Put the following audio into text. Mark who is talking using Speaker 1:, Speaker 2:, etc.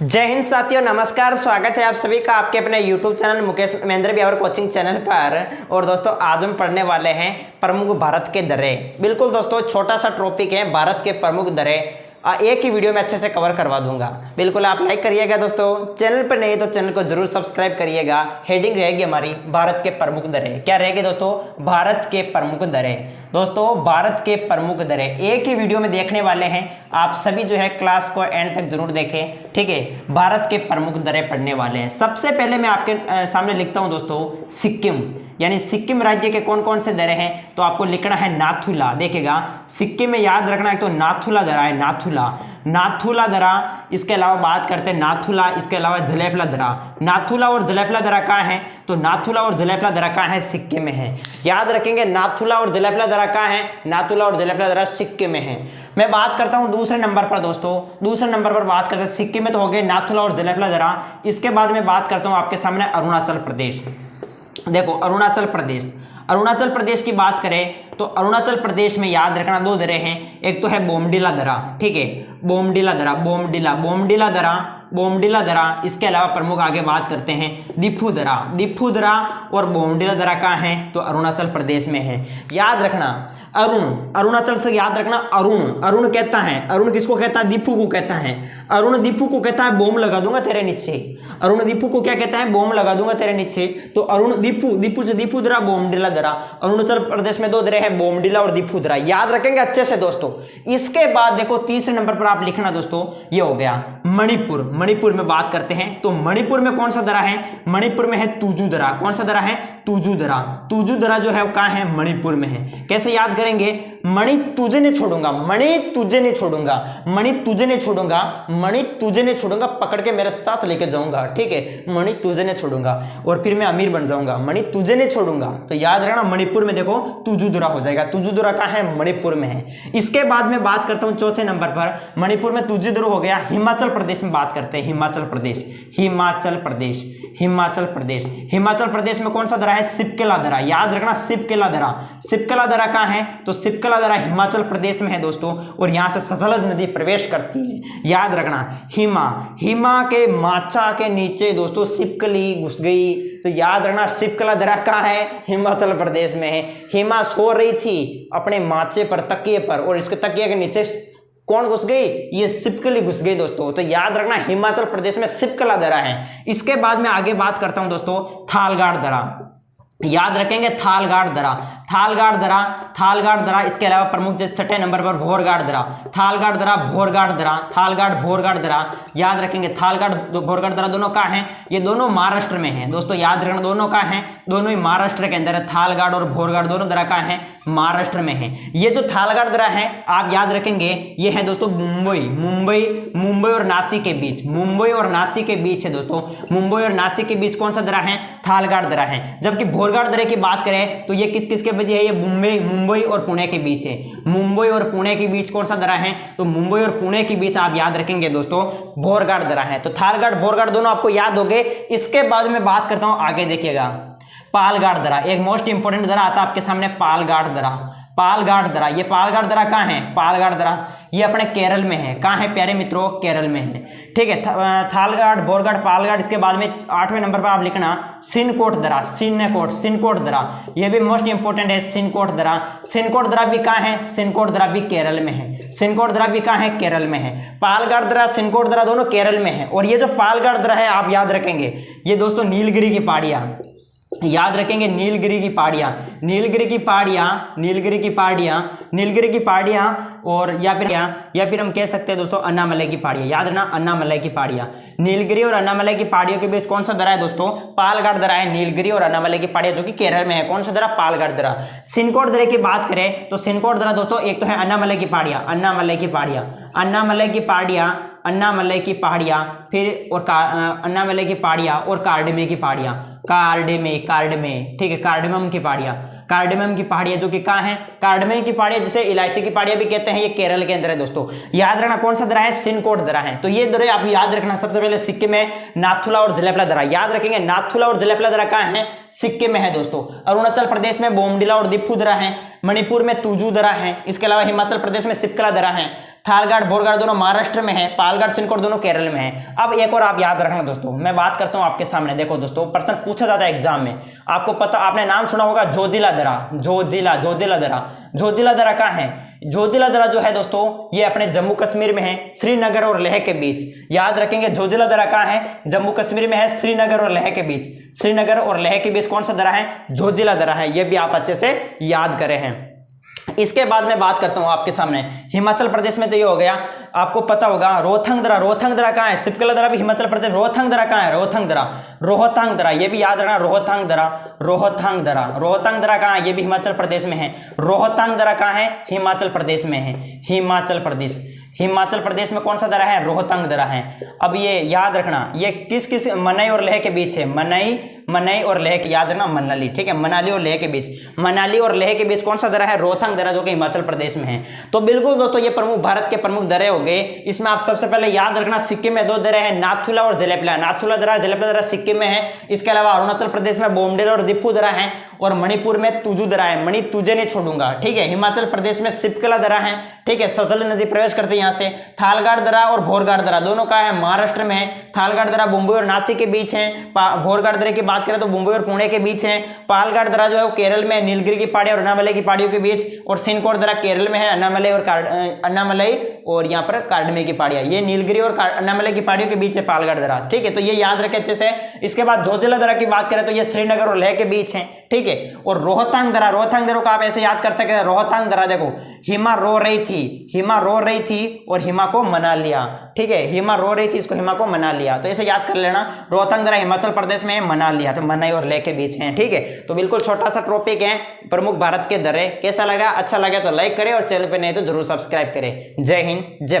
Speaker 1: जय हिंद साथियों, नमस्कार। स्वागत है आप सभी का आपके अपने YouTube channel Mukesh Mahendra Bihar coaching channel पर। और दोस्तों आज हम पढ़ने वाले हैं प्रमुख भारत के दरें। बिल्कुल दोस्तों, छोटा सा टॉपिक है भारत के प्रमुख दरें। एक ही वीडियो में अच्छे से कवर करवा दूंगा। बिल्कुल आप लाइक करिएगा दोस्तों, चैनल पर नहीं तो चैनल को जरूर सब्सक्राइब करिएगा। हेडिंग रहेगी हमारी भारत के प्रमुख दरें। क्या रहेगी दोस्तों? भारत के प्रमुख दरें। दोस्तों भारत के प्रमुख दरें एक ही वीडियो में देखने वाले हैं। आप सभी जो है क्लास को एंड तक जरूर देखें, ठीक है। भारत के प्रमुख दरें पढ़ने वाले हैं। सबसे पहले मैं आपके सामने लिखता हूं दोस्तों सिक्किम, यानी सिक्किम राज्य के कौन कौन से दरे हैं। तो आपको लिखना है नाथुला। देखिएगा सिक्किम में याद रखना है तो नाथुला दरा है, नाथुला दरा। इसके अलावा बात करते हैं नाथुला, इसके अलावा जलेपला दरा। नाथुला और जलेपला दरा कहाँ है? तो नाथुला और जलेपला दरा कहाँ है? सिक्किम में है। याद रखेंगे नाथुला और जलेपला दरा कहाँ है? नाथुला और जलेपला दरा सिक्किम में है। मैं बात करता हूं दूसरे नंबर पर दोस्तों, दूसरे नंबर पर बात करते हैं सिक्किम में तो हो गए नाथुला और जलेपला दरा। इसके बाद में बात करता हूं आपके सामने अरुणाचल प्रदेश। देखो अरुणाचल प्रदेश की बात करें तो अरुणाचल प्रदेश में याद रखना दो दरे हैं। एक तो है बोमडिला दरा, ठीक है, बोमडिला दरा। इसके अलावा प्रमुख आगे बात करते हैं दिफू दरा और बोमडिला दरा कहाँ है? तो अरुणाचल प्रदेश में है। याद रखना अरुणाचल से याद रखना अरुण कहता है। अरुण किसको कहता है? दीपू को कहता है। अरुण दीपू को कहता है बॉम्ब लगा दूंगा तेरे नीचे। अरुण दीपू को क्या कहता है? बॉम्ब लगा दूंगा तेरे नीचे। तो अरुण दीपू से दीपू दरा, बोमडिला दरा। अरुणाचल प्रदेश में दो दरे हैं, बोमडिला और दीपू दरा। याद रखेंगे अच्छे से दोस्तों। इसके बाद देखो तीसरे नंबर पर आप लिखना दोस्तों, ये हो गया मणिपुर में बात करते हैं तो मणिपुर में कौन सा दरा है? मणिपुर में है तुजू दरा। कौन सा दरा है? तुजू दरा जो है वो कहाँ है? मणिपुर में है। कैसे याद करेंगे? मणि तुझे नहीं छोड़ूंगा, पकड़ के मेरे साथ लेके जाऊंगा, ठीक है। मणि तुझे नहीं छोड़ूंगा और फिर मैं अमीर बन जाऊंगा। मणि तुझे नहीं छोड़ूंगा, तो याद रखना मणिपुर में देखो तुजू दरा हो जाएगा। तुजू दरा कहाँ है? मणिपुर में है। इसके बाद में बात करता हूं चौथे नंबर पर, मणिपुर में तुजू दरा हो गया। हिमाचल प्रदेश में बात करते हैं, हिमाचल प्रदेश में कौन सा दरा है? सिपकेला दरा। याद रखना सिपकेला दरा कहाँ है? तो सिपकेला दरा हिमाचल प्रदेश में है दोस्तों। और यहां से सतलज नदी प्रवेश करती है। याद रखना हिमा के माचा के नीचे दोस्तों सिपकली घुस गई। तो याद रखना सिपकेला दरा कहाँ है? हिमाचल प्रदेश में है। हिमा सो रही थी अपने माचे पर, तकिए पर, और इसके तकिए के नीचे कौन घुस गई? ये सिपकली घुस गई दोस्तों। तो याद रखना हिमाचल प्रदेश में सिपकला दरा है। इसके बाद में आगे बात करता हूं दोस्तों थालगाड़ दरा। याद रखेंगे थालगाड़ दरा। इसके अलावा प्रमुख छठे नंबर पर भोरगाड़ दरा। याद रखेंगे थालगाड़ भोरगाड़ दरा दोनों कहाँ हैं? ये दोनों महाराष्ट्र में हैं दोस्तों। याद रखना दोनों कहाँ हैं? दोनों ही महाराष्ट्र के अंदर है। थालगाड़ और भोरगाड़ दोनों दरा कहाँ हैं? महाराष्ट्र में है। ये जो थालगाड़ दरा है आप याद रखेंगे ये है दोस्तों मुंबई और नासिक के बीच, है दोस्तों। मुंबई और नासिक के बीच कौन सा दरा है? थालगाड़ दरा है। जबकि भोरगाड़ दरे की बात करें तो ये किस के बीच है? ये मुंबई और पुणे के बीच है। मुंबई और पुणे के बीच कौन सा दरा है? तो मुंबई और पुणे के बीच आप याद रखेंगे दोस्तों भोरगाड़ दरा है। तो थालगाड़ भोरगाड़ दोनों आपको याद हो गए। इसके बाद में बात करता हूं आगे, देखिएगा पालगाड़ दरा। एक मोस्ट इंपोर्टेंट दरा आता है आपके सामने, पालगाड़ दरा। ये पालगाड़ दरा कहाँ है? पालगाड़ दरा ये अपने केरल में है। कहाँ है प्यारे मित्रों? केरल में है, ठीक है। थालगाड़ भोरगाड़ पालगाड़। इसके बाद में 8वें नंबर पर आप लिखना सिनकोट दरा। ये भी मोस्ट इंपोर्टेंट है। सिनकोट दरा भी कहाँ है? सिनकोट दरा भी केरल में है। सिनकोट दरा भी कहाँ है? केरल में है। पालगाड़ दरा सिनकोट दरा दोनों केरल में है। और ये जो पालगाड़ दरा है आप याद रखेंगे ये दोस्तों नीलगिरी की पहाड़ियां। याद रखेंगे नीलगिरी की पहाड़ियां और या फिर हम कह सकते हैं दोस्तों अन्नामलई की पहाड़ियां। याद रखना अन्नामलई की पहाड़ियां। नीलगिरी और अन्नामलई की पहाड़ियों के बीच कौन सा दरा है दोस्तों? पालगाड़ दरा है। नीलगिरी और अन्नामलई की पहाड़ियां जो कि केरल में है। कौन सा दरा? पालगाड़ दरा। सिनकोट दरे की बात करें तो सिनकोट दरा दोस्तों एक तो है अन्नामलई की पहाड़ियां, फिर और अन्नामलई की पहाड़ियां और कार्डमे की पहाड़ियां। ठीक है, कार्डमम की पहाड़ियां जो कि कहाँ है? कार्डमे की पहाड़ियां जिसे इलायची की पहाड़ियां भी कहते हैं, ये केरल के अंदर है दोस्तों। याद रखना कौन सा दरा है? सिनकोट दरा है। तो ये दरे आप याद रखना। सबसे पहले सिक्किम में नाथुला और जलेपला दरा। याद रखेंगे नाथुला और जलेपला दरा कहाँ है? सिक्किम में है दोस्तों। अरुणाचल प्रदेश में बोमडिला और दिफू दरा है। मणिपुर में तुजू दरा है। इसके अलावा हिमाचल प्रदेश में सिपकला दरा है। थारगढ़ बोरगढ़ दोनों महाराष्ट्र में है, पालगढ़ सिनकोट दोनों केरल में है। अब एक और आप याद रखना दोस्तों, मैं बात करता हूं आपके सामने, देखो दोस्तों प्रश्न पूछा जाता है एग्जाम में, आपको पता, आपने नाम सुना होगा जोजिला दर्रा, जोजिला दर्रा कहाँ है? जोजिला दर्रा जो है दोस्तों ये अपने जम्मू कश्मीर में है, श्रीनगर और लेह के बीच। याद रखेंगे जोजिला दर्रा कहाँ है? जम्मू कश्मीर में है, श्रीनगर और लेह के बीच। श्रीनगर और लेह के बीच कौन सा दर्रा है? जोजिला दर्रा है। ये भी आप अच्छे से याद करे हैं। इसके बाद मैं बात करता हूं आपके सामने, हिमाचल प्रदेश में तो ये हो गया, आपको पता होगा रोहतांग दर्रा कहाँ है? शिपकला दर्रा भी हिमाचल प्रदेश। रोहतांग दर्रा कहाँ है? रोहतांग दर्रा ये भी याद रखना, रोहतांग दर्रा कहाँ है? ये भी हिमाचल प्रदेश में है। रोहतांग दर्रा कहाँ है? हिमाचल प्रदेश में है। हिमाचल प्रदेश में कौन सा दर्रा है? रोहतांग दर्रा है। अब ये याद रखना, ये किस मनाली और लेह के बीच है? मनाली और लेह के, याद रखना मनाली, ठीक है, मनाली और लेह के बीच। मनाली और लेह के बीच कौन सा दर्रा है? रोहतांग दर्रा, जो कि हिमाचल प्रदेश में है। तो बिल्कुल दोस्तों ये प्रमुख भारत के प्रमुख दर्रे हो गए। इसमें आप सबसे पहले याद रखना सिक्किम में 2 दर्रे हैं, नाथुला और जलेपला। नाथुला दर्रा सिक्किम में है। इसके अलावा अरुणाचल प्रदेश में बोमडिल और दिफू दर्रा है, और मणिपुर में तुजू दर्रा है। मणि तुझे नहीं छोड़ूंगा, ठीक है। हिमाचल प्रदेश में शिपकला दर्रा है, ठीक है, सतलज नदी प्रवेश करती है यहाँ से। थालगाड़ दर्रा और भोरगाड़ दर्रा दोनों का है? महाराष्ट्र में है। थालगाड़ दर्रा मुंबई और नासिक के बीच है। भोरगाड़ दर्रे की बात करें तो मुंबई और पुणे के बीच है। पालगाड़ दर्रा जो है वो केरल में, नीलगिरी की पहाड़ी और अन्नामलई की पहाड़ियों के बीच। और सिनकोट दर्रा केरल में है, अन्नामलई और यहाँ पर कार्डमे की पहाड़ियां, ये नीलगिरी और अन्नामलई की पहाड़ियों के बीच है पालगाड़ दर्रा, ठीक है। तो ये याद रखें अच्छे से। इसके बाद जोजिला दर्रा की बात करें तो ये श्रीनगर और लेह के बीच है, ठीक है। और रोहतांग दर्रा को आप ऐसे याद कर सकते हैं। रोहतांग दर्रा देखो, हिमा रो रही थी और हिमा को मना लिया, ठीक है। हिमा रो रही थी, इसको हिमा को मना लिया, तो ऐसे याद कर लेना। रोहतांग दर्रा हिमाचल प्रदेश में है, मना लिया, तो मनाई और लेह के बीच है, ठीक है। तो बिल्कुल छोटा सा टॉपिक है, प्रमुख भारत के दर्रे। कैसा लगा? अच्छा लगा तो लाइक करें, और चैनल पे नहीं तो जरूर सब्सक्राइब करें। जय हिंद, जय